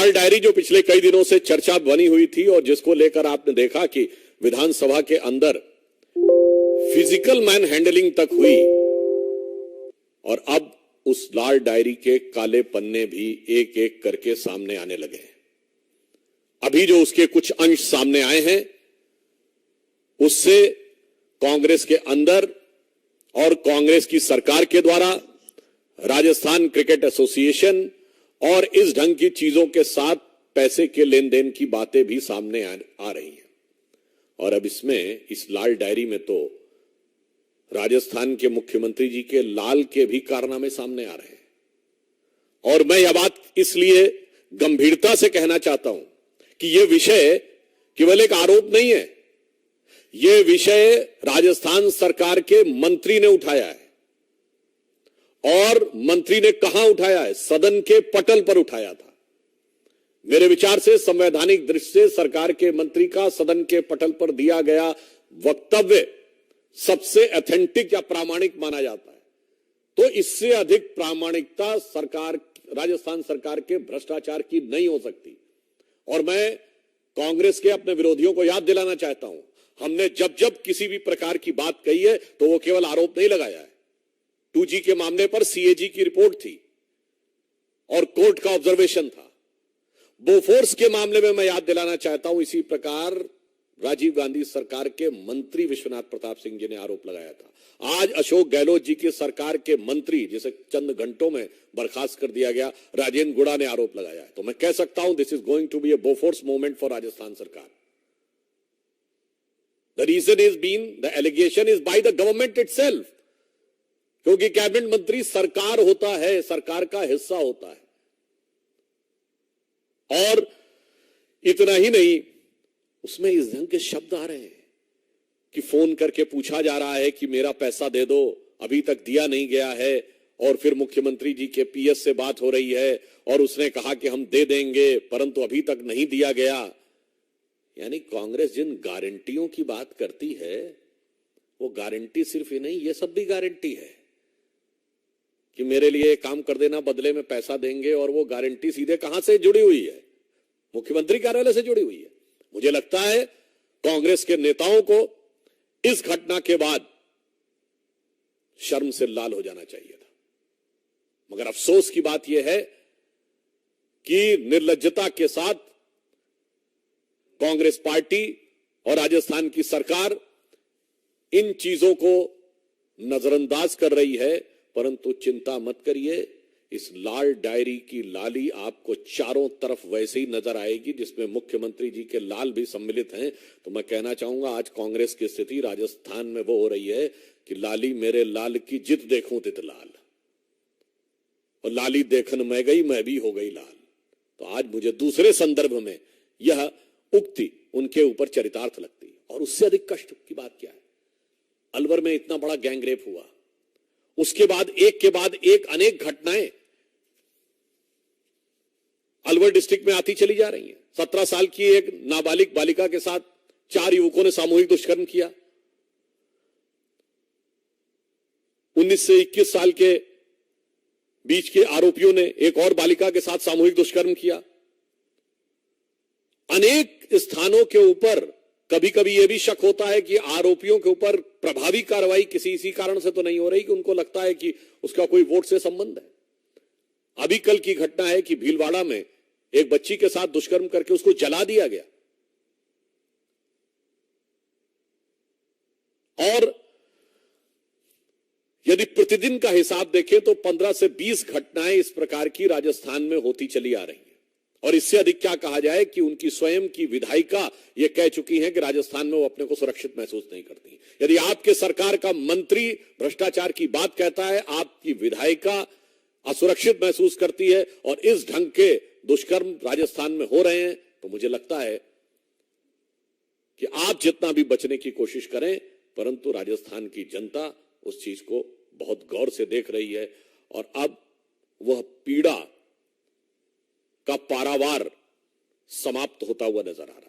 लाल diary जो पिछले कई दिनों से चर्चा बनी हुई थी और जिसको लेकर आपने देखा कि विधानसभा के अंदर फिजिकल मैन हैंडलिंग तक हुई और अब उस लाल डायरी के काले पन्ने भी एक एक करके सामने आने लगे। अभी जो उसके कुछ अंश सामने आए हैं उससे कांग्रेस के अंदर और कांग्रेस की सरकार के द्वारा राजस्थान क्रिकेट एसोसिएशन और इस ढंग की चीजों के साथ पैसे के लेन देन की बातें भी सामने आ रही हैं। और अब इसमें इस लाल डायरी में तो राजस्थान के मुख्यमंत्री जी के लाल के भी कारनामे सामने आ रहे हैं। और मैं यह बात इसलिए गंभीरता से कहना चाहता हूं कि यह विषय केवल एक आरोप नहीं है, यह विषय राजस्थान सरकार के मंत्री ने उठाया है। और मंत्री ने कहां उठाया है? सदन के पटल पर उठाया था। मेरे विचार से संवैधानिक दृष्टि से सरकार के मंत्री का सदन के पटल पर दिया गया वक्तव्य सबसे ऑथेंटिक या प्रामाणिक माना जाता है। तो इससे अधिक प्रामाणिकता राजस्थान सरकार के भ्रष्टाचार की नहीं हो सकती। और मैं कांग्रेस के अपने विरोधियों को याद दिलाना चाहता हूं, हमने जब जब किसी भी प्रकार की बात कही है तो वो केवल आरोप नहीं लगाया है। 2G के मामले पर CAG की रिपोर्ट थी और कोर्ट का ऑब्जर्वेशन था। बोफोर्स के मामले में मैं याद दिलाना चाहता हूं, इसी प्रकार राजीव गांधी सरकार के मंत्री विश्वनाथ प्रताप सिंह जी ने आरोप लगाया था। आज अशोक गहलोत जी की सरकार के मंत्री, जिसे चंद घंटों में बर्खास्त कर दिया गया, राजेंद्र गुड़ा ने आरोप लगाया है। तो मैं कह सकता हूं this is going to be a Bofors movement for Rajasthan सरकार। The reason is been the allegation is by the government itself, क्योंकि कैबिनेट मंत्री सरकार होता है, सरकार का हिस्सा होता है। और इतना ही नहीं, उसमें इस ढंग के शब्द आ रहे हैं कि फोन करके पूछा जा रहा है कि मेरा पैसा दे दो, अभी तक दिया नहीं गया है। और फिर मुख्यमंत्री जी के PS से बात हो रही है और उसने कहा कि हम दे देंगे परंतु अभी तक नहीं दिया गया। यानी कांग्रेस जिन गारंटियों की बात करती है वो गारंटी सिर्फ ही नहीं, ये सब भी गारंटी है कि मेरे लिए काम कर देना, बदले में पैसा देंगे। और वो गारंटी सीधे कहां से जुड़ी हुई है? मुख्यमंत्री कार्यालय से जुड़ी हुई है। मुझे लगता है कांग्रेस के नेताओं को इस घटना के बाद शर्म से लाल हो जाना चाहिए था। मगर अफसोस की बात यह है कि निर्लज्जता के साथ कांग्रेस पार्टी और राजस्थान की सरकार इन चीजों को नजरअंदाज कर रही है। परंतु चिंता मत करिए, इस लाल डायरी की लाली आपको चारों तरफ वैसे ही नजर आएगी जिसमें मुख्यमंत्री जी के लाल भी सम्मिलित हैं। तो मैं कहना चाहूंगा आज कांग्रेस की स्थिति राजस्थान में वो हो रही है कि लाली मेरे लाल की जित देखूं तित लाल, और लाली देखन मैं गई मैं भी हो गई लाल। तो आज मुझे दूसरे संदर्भ में यह उक्ति उनके ऊपर चरितार्थ लगती। और उससे अधिक कष्ट की बात क्या है? अलवर में इतना बड़ा गैंगरेप हुआ, उसके बाद एक के बाद एक अनेक घटनाएं अलवर डिस्ट्रिक्ट में आती चली जा रही हैं। 17 साल की एक नाबालिग बालिका के साथ 4 युवकों ने सामूहिक दुष्कर्म किया। 19 से 21 साल के बीच के आरोपियों ने एक और बालिका के साथ सामूहिक दुष्कर्म किया। अनेक स्थानों के ऊपर कभी कभी यह भी शक होता है कि आरोपियों के ऊपर प्रभावी कार्रवाई किसी इसी कारण से तो नहीं हो रही कि उनको लगता है कि उसका कोई वोट से संबंध है। अभी कल की घटना है कि भीलवाड़ा में एक बच्ची के साथ दुष्कर्म करके उसको जला दिया गया। और यदि प्रतिदिन का हिसाब देखें तो 15 से 20 घटनाएं इस प्रकार की राजस्थान में होती चली आ रही हैं। और इससे अधिक क्या कहा जाए कि उनकी स्वयं की विधायिका यह कह चुकी है कि राजस्थान में वो अपने को सुरक्षित महसूस नहीं करती। यदि आपके सरकार का मंत्री भ्रष्टाचार की बात कहता है, आपकी विधायिका असुरक्षित महसूस करती है और इस ढंग के दुष्कर्म राजस्थान में हो रहे हैं, तो मुझे लगता है कि आप जितना भी बचने की कोशिश करें, परंतु राजस्थान की जनता उस चीज को बहुत गौर से देख रही है। और अब वह पीड़ा का पारावार समाप्त होता हुआ नजर आ रहा है।